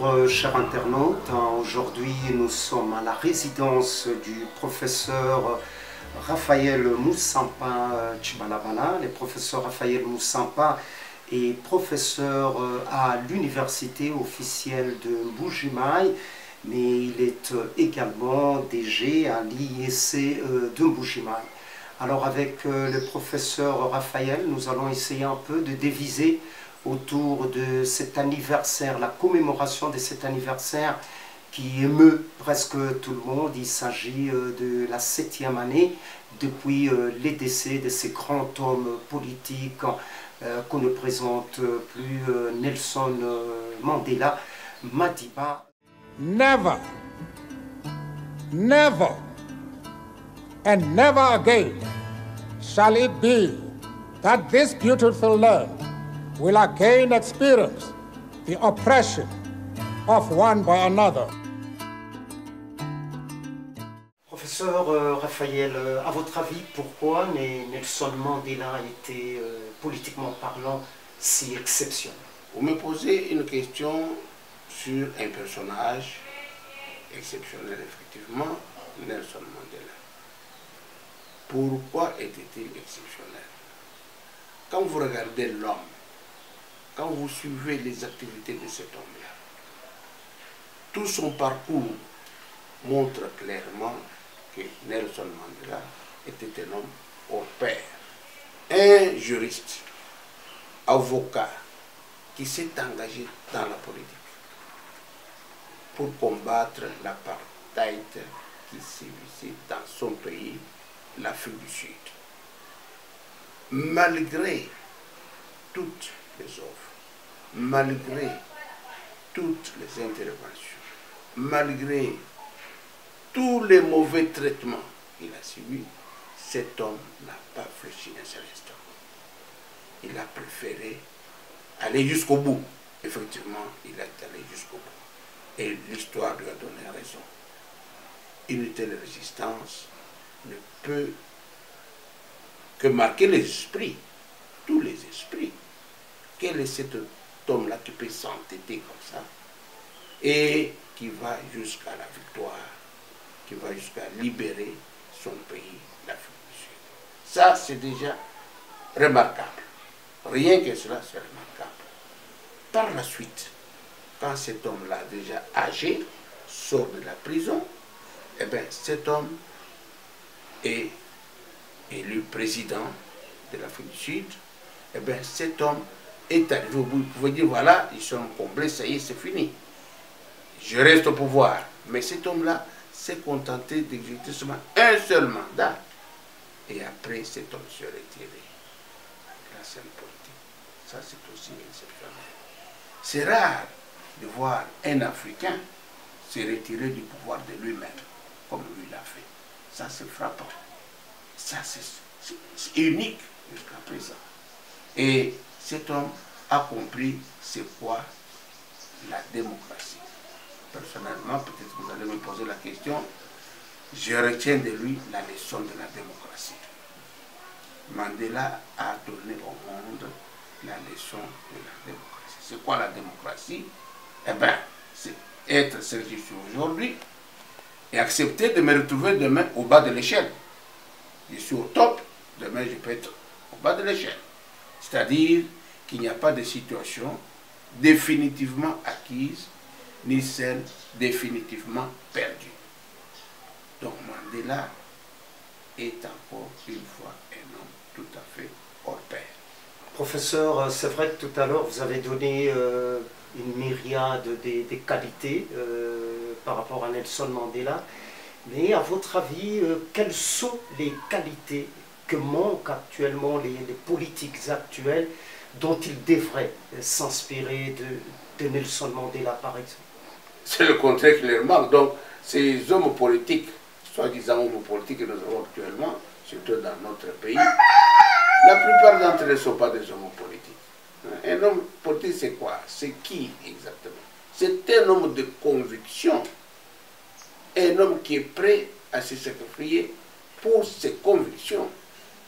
Bonjour chers internautes, aujourd'hui nous sommes à la résidence du professeur Raphaël Moussampa Tchibalabala. Le professeur Raphaël Moussampa est professeur à l'université officielle de Mbuji-Mayi, mais il est également DG à l'IEC de Mbuji-Mayi. Alors avec le professeur Raphaël, nous allons essayer un peu de déviser autour de cet anniversaire, la commémoration de cet anniversaire qui émeut presque tout le monde. Il s'agit de la 7e année depuis les décès de ces grands hommes politiques qu'on ne présente plus, Nelson Mandela, Madiba. Never, never, and never again shall it be that this beautiful land will again experience the oppression of one by another. Professeur Raphaël, à votre avis, pourquoi Nelson Mandela était, politiquement parlant, si exceptionnel? Vous me posez une question sur un personnage exceptionnel, effectivement, Nelson Mandela. Pourquoi était-il exceptionnel? Quand vous regardez l'homme, quand vous suivez les activités de cet homme-là, tout son parcours montre clairement que Nelson Mandela était un homme hors pair. Un juriste, avocat, qui s'est engagé dans la politique pour combattre l'apartheid qui sévissait dans son pays, l'Afrique du Sud. Malgré toutes les offres, malgré toutes les interventions, malgré tous les mauvais traitements qu'il a subis, cet homme n'a pas fléchi un seul instant. Il a préféré aller jusqu'au bout. Effectivement, il est allé jusqu'au bout. Et l'histoire lui a donné raison. Une telle résistance ne peut que marquer les esprits, tous les esprits. Quel est cet homme-là qui peut s'entêter comme ça et qui va jusqu'à la victoire, qui va jusqu'à libérer son pays, l'Afrique du Sud? Ça, c'est déjà remarquable. Rien que cela, c'est remarquable. Par la suite, quand cet homme-là, déjà âgé, sort de la prison, eh bien, cet homme est élu président de l'Afrique du Sud. Eh bien, cet homme est arrivé au bout. Vous pouvez dire, voilà, ils sont comblés, ça y est, c'est fini. Je reste au pouvoir. Mais cet homme-là s'est contenté d'exécuter seulement un seul mandat. Et après, cet homme se retiré de la scène politique. Ça, c'est aussi exceptionnel. C'est rare de voir un Africain se retirer du pouvoir de lui-même, comme lui l'a fait. Ça, c'est frappant. Ça, c'est unique jusqu'à présent. Et cet homme a compris c'est quoi la démocratie. Personnellement, peut-être que vous allez me poser la question, je retiens de lui la leçon de la démocratie. Mandela a donné au monde la leçon de la démocratie. C'est quoi la démocratie? Eh bien, c'est être ce que je suis aujourd'hui et accepter de me retrouver demain au bas de l'échelle. Je suis au top, demain je peux être au bas de l'échelle. C'est-à-dire qu'il n'y a pas de situation définitivement acquise, ni celle définitivement perdue. Donc Mandela est encore une fois un homme tout à fait hors pair. Professeur, c'est vrai que tout à l'heure vous avez donné une myriade des qualités par rapport à Nelson Mandela, mais à votre avis, quelles sont les qualités que manquent actuellement les politiques actuels dont ils devraient s'inspirer de Nelson Mandela, par exemple? C'est le contraire qui leur manque. Donc, ces hommes politiques, soi-disant hommes politiques que nous avons actuellement, surtout dans notre pays, la plupart d'entre eux ne sont pas des hommes politiques. Un homme politique, c'est quoi? C'est qui exactement? C'est un homme de conviction, un homme qui est prêt à se sacrifier pour ses convictions,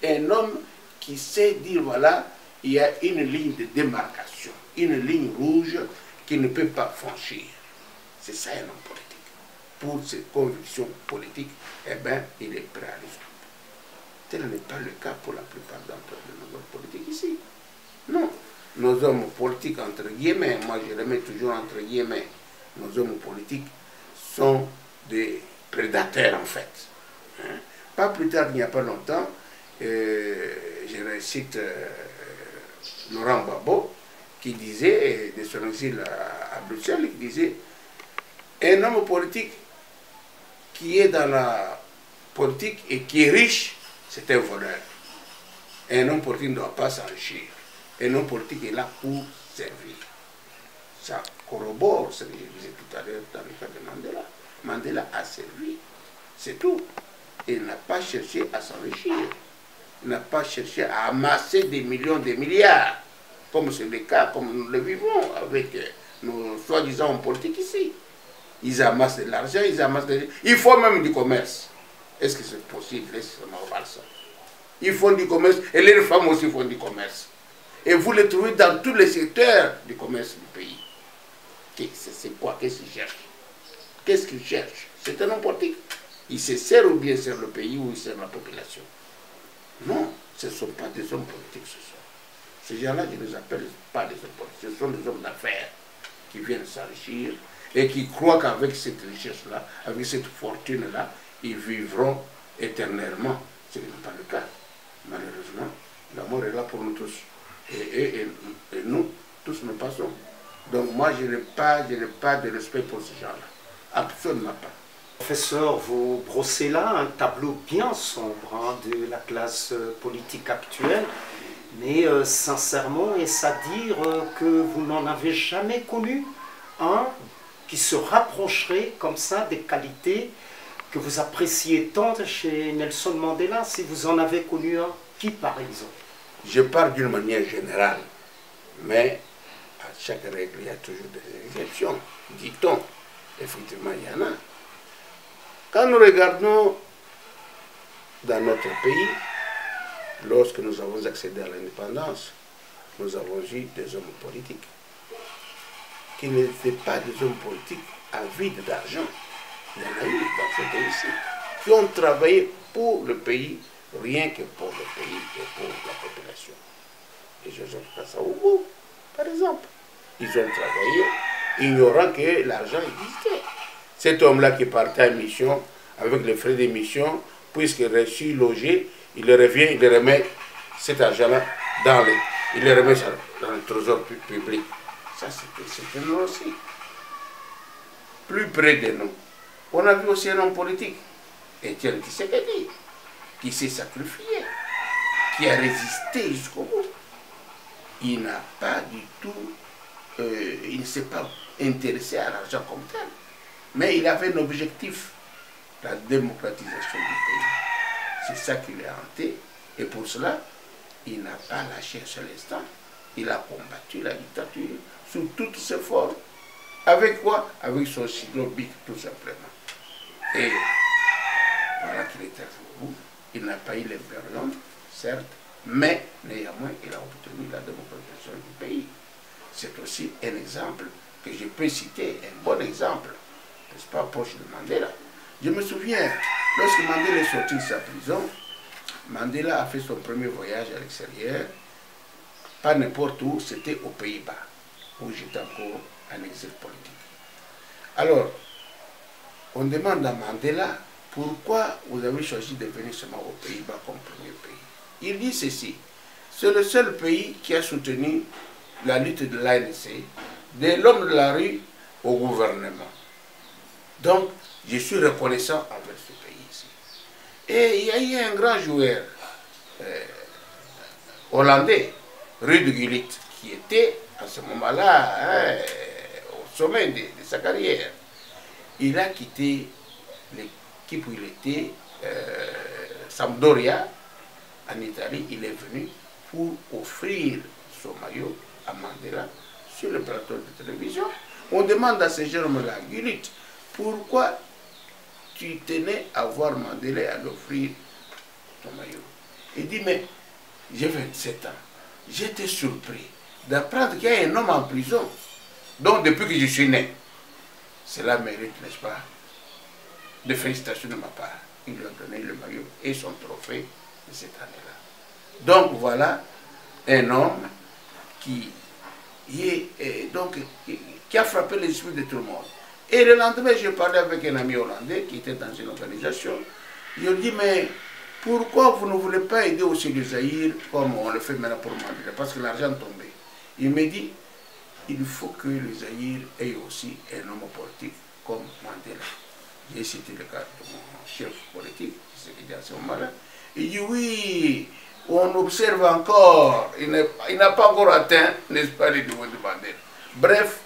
un homme qui sait dire, voilà, il y a une ligne de démarcation, une ligne rouge qu'il ne peut pas franchir. C'est ça un homme politique. Pour ses convictions politiques, eh bien, il est prêt à les suivre. Tel n'est pas le cas pour la plupart d'entre nos hommes politiques ici. Non. Nos hommes politiques, entre guillemets, moi je les mets toujours entre guillemets, nos hommes politiques sont des prédateurs en fait. Hein? Pas plus tard, il n'y a pas longtemps, je récite Laurent Gbagbo qui disait, de son exil à Bruxelles, qui disait un homme politique qui est dans la politique et qui est riche, c'est un voleur. Un homme politique ne doit pas s'enrichir. Un homme politique est là pour servir. Ça corrobore ce que je disais tout à l'heure dans le cas de Mandela. Mandela a servi, c'est tout. Il n'a pas cherché à s'enrichir. Il n'a pas cherché à amasser des millions, des milliards, comme c'est le cas, comme nous le vivons avec nos soi-disant hommes politiques ici. Ils amassent de l'argent, ils amassent de... Il faut même du commerce. Est-ce que c'est possible? Laissez-moi voir ça. Ils font du commerce, et les femmes aussi font du commerce. Et vous les trouvez dans tous les secteurs du commerce du pays. C'est quoi? Qu'est-ce qu'ils cherchent? Qu'est-ce qu'ils cherchent? C'est un homme politique. Il se sert ou bien sert le pays ou il sert la population. Non, ce ne sont pas des hommes politiques, ce sont. Ces gens-là, je ne les appelle pas des hommes politiques. Ce sont des hommes d'affaires qui viennent s'enrichir et qui croient qu'avec cette richesse-là, avec cette fortune-là, ils vivront éternellement. Ce n'est pas le cas. Malheureusement, la mort est là pour nous tous. Et nous, tous nous passons. Donc moi, je n'ai pas de respect pour ces gens-là. Absolument pas. Professeur, vous brossez là un tableau bien sombre hein, de la classe politique actuelle, mais sincèrement, est-ce à dire que vous n'en avez jamais connu un qui se rapprocherait comme ça des qualités que vous appréciez tant chez Nelson Mandela? Si vous en avez connu un, qui par exemple? Je parle d'une manière générale, mais à chaque règle, il y a toujours des exceptions, dit-on. Effectivement, il y en a. Quand nous regardons dans notre pays, lorsque nous avons accédé à l'indépendance, nous avons eu des hommes politiques qui n'étaient pas des hommes politiques avides d'argent. Il y en a eu dans ce pays-ci, qui ont travaillé pour le pays, rien que pour le pays et pour la population. Et Joseph Kassaogo, par exemple, ils ont travaillé ignorant que l'argent existait. Cet homme-là qui partait en mission, avec les frais d'émission, puisqu'il reçu logé, il revient, il remet cet argent-là il le remet dans le trésor public. Ça, c'est nous aussi. Plus près de nous, on a vu aussi un homme politique, Étienne Tshisekedi, qui s'est sacrifié, qui a résisté jusqu'au bout. Il n'a pas du tout, il ne s'est pas intéressé à l'argent comme tel. Mais il avait un objectif, la démocratisation du pays. C'est ça qui l'a hanté. Et pour cela, il n'a pas lâché un seul instant. Il a combattu la dictature sous toutes ses formes. Avec quoi? Avec son stylo bic, tout simplement. Et voilà qu'il est arrivé au bout. Il n'a pas eu l'impérium, certes, mais néanmoins, il a obtenu la démocratisation du pays. C'est aussi un exemple que je peux citer, un bon exemple, n'est-ce pas, proche de Mandela. Je me souviens, lorsque Mandela est sorti de sa prison, Mandela a fait son premier voyage à l'extérieur, pas n'importe où, c'était aux Pays-Bas, où j'étais encore en exil politique. Alors, on demande à Mandela, pourquoi vous avez choisi de venir seulement aux Pays-Bas comme premier pays? Il dit ceci, c'est le seul pays qui a soutenu la lutte de l'ANC, de l'homme de la rue au gouvernement. Donc, je suis reconnaissant envers ce pays ici. Et il y a eu un grand joueur hollandais, Ruud Gullit, qui était à ce moment-là au sommet de sa carrière. Il a quitté l'équipe où il était, Sampdoria, en Italie. Il est venu pour offrir son maillot à Mandela sur le plateau de télévision. On demande à ces jeunes-là, Gullit, pourquoi tu tenais à voir Mandela à l'offrir ton maillot? Il dit, mais j'ai 27 ans. J'étais surpris d'apprendre qu'il y a un homme en prison, donc depuis que je suis né. cela mérite, n'est-ce pas, des félicitations de ma part. Ils lui ont donné le maillot et son trophée de cette année-là. Donc voilà un homme qui a frappé l'esprit de tout le monde. Et le lendemain, j'ai parlé avec un ami hollandais qui était dans une organisation. Il a dit, mais pourquoi vous ne voulez pas aider aussi le Zaïre comme on le fait maintenant pour Mandela? Parce que l'argent tombait. Il m'a dit, il faut que le Zaïre ait aussi un homme politique comme Mandela. J'ai cité le cas de mon chef politique, ce qu'il dit à ce moment-là. Il dit, oui, on observe encore, il n'a pas encore atteint, n'est-ce pas, les niveaux de Mandela. Bref,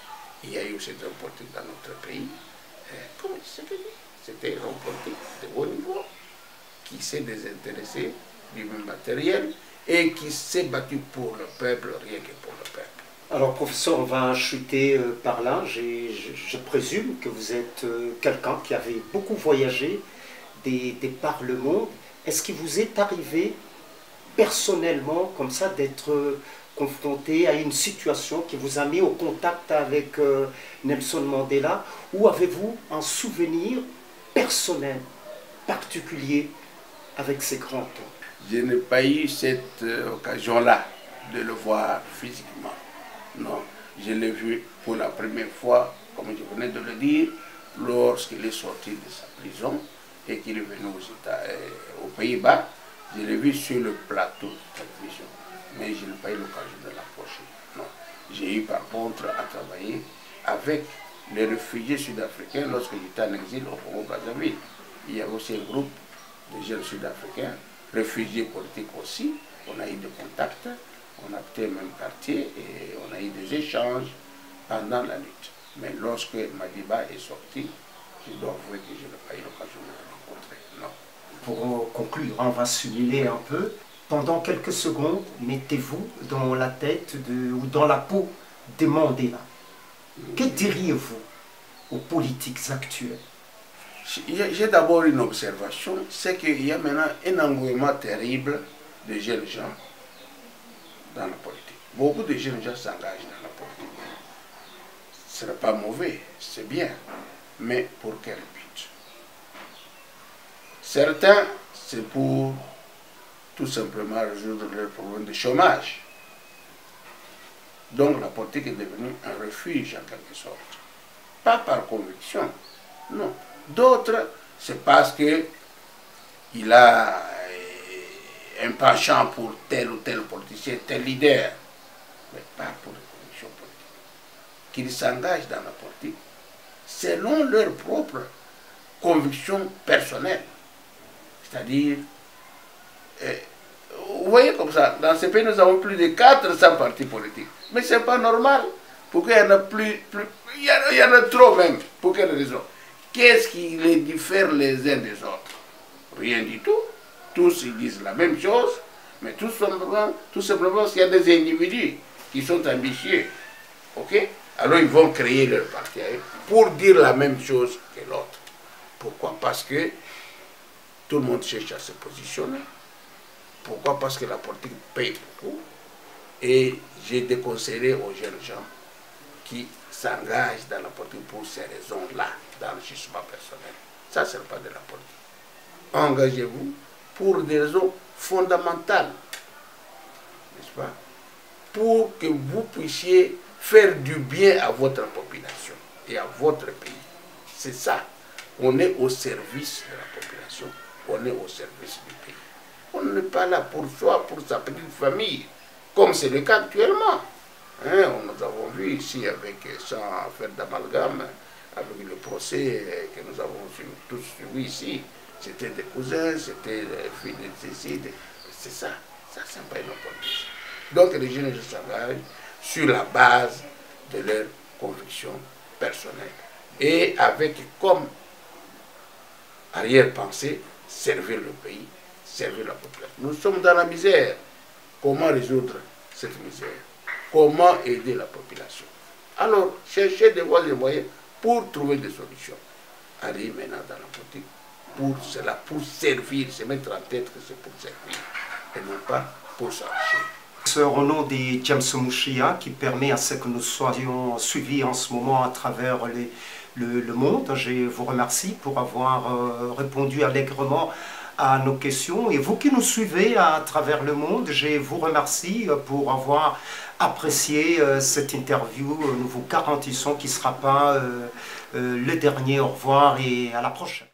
il y a eu cet homme politique dans notre pays. Comme c'était un homme politique de haut niveau, qui s'est désintéressé du même matériel et qui s'est battu pour le peuple, rien que pour le peuple. Alors, professeur, on va chuter par là. Je présume que vous êtes quelqu'un qui avait beaucoup voyagé par le monde. Est-ce qu'il vous est arrivé personnellement, comme ça, d'être confronté à une situation qui vous a mis au contact avec Nelson Mandela, ou avez-vous un souvenir personnel, particulier avec ces grands hommes? Je n'ai pas eu cette occasion-là de le voir physiquement. Non, je l'ai vu pour la première fois, comme je venais de le dire, lorsqu'il est sorti de sa prison et qu'il est venu aux Pays-Bas. Je l'ai vu sur le plateau de télévision, mais je n'ai pas eu l'occasion de l'approcher. Non, j'ai eu par contre à travailler avec les réfugiés sud-africains lorsque j'étais en exil au Congo-Brazzaville. Il y avait aussi un groupe de jeunes sud-africains, réfugiés politiques aussi. On a eu des contacts, on a été au même quartier et on a eu des échanges pendant la lutte. Mais lorsque Madiba est sorti, je dois avouer que je n'ai pas eu l'occasion de le rencontrer. Non. Pour conclure, on va simuler un peu. Pendant quelques secondes, mettez-vous dans la tête ou dans la peau de Mandela. Que diriez-vous aux politiques actuels? J'ai d'abord une observation, c'est qu'il y a maintenant un engouement terrible de jeunes gens dans la politique. Beaucoup de jeunes gens s'engagent dans la politique. Ce n'est pas mauvais, c'est bien, mais pour quel but? Certains, c'est pour tout simplement résoudre leurs problèmes de chômage. Donc la politique est devenue un refuge en quelque sorte. Pas par conviction, non. D'autres, c'est parce qu'il a un penchant pour tel ou tel politicien, tel leader, mais pas pour les convictions politiques. Qu'ils s'engagent dans la politique selon leurs propres convictions personnelles. C'est-à-dire, vous voyez comme ça, dans ce pays nous avons plus de 400 partis politiques. Mais ce n'est pas normal. Pourquoi il y en a il y en a trop même. Pour quelle raison? Qu'est-ce qui les diffère les uns des autres? Rien du tout. Tous ils disent la même chose, mais tout simplement parce qu'il y a des individus qui sont ambitieux. Ok? Alors ils vont créer leur parti pour dire la même chose que l'autre. Pourquoi? Parce que tout le monde cherche à se positionner. Pourquoi? Parce que la politique paye beaucoup. Et j'ai déconseillé aux jeunes gens qui s'engagent dans la politique pour ces raisons-là, d'enrichissement personnel. Ça, ce n'est pas de la politique. Engagez-vous pour des raisons fondamentales, n'est-ce pas? Pour que vous puissiez faire du bien à votre population et à votre pays. C'est ça. On est au service de la population, on est au service du pays. On n'est pas là pour soi, pour sa petite famille, comme c'est le cas actuellement. Hein, nous avons vu ici, sans faire d'amalgame, avec le procès que nous avons tous suivi ici, c'était des cousins, c'était des filles de ceci, c'est ça. Ça, c'est pas une politique. Donc les jeunes s'engagent sur la base de leurs convictions personnelles et avec comme arrière-pensée servir le pays, servir la population. Nous sommes dans la misère. Comment résoudre cette misère? Comment aider la population? Alors, chercher des voies et des moyens pour trouver des solutions. Aller maintenant dans la politique pour cela, pour servir, se mettre en tête que c'est pour servir et non pas pour s'enrichir. Au nom de James Mushia, qui permet à ce que nous soyons suivis en ce moment à travers les le monde. Je vous remercie pour avoir répondu allègrement à nos questions. Et vous qui nous suivez à travers le monde, je vous remercie pour avoir apprécié cette interview. Nous vous garantissons qu'il ne sera pas le dernier. Au revoir et à la prochaine.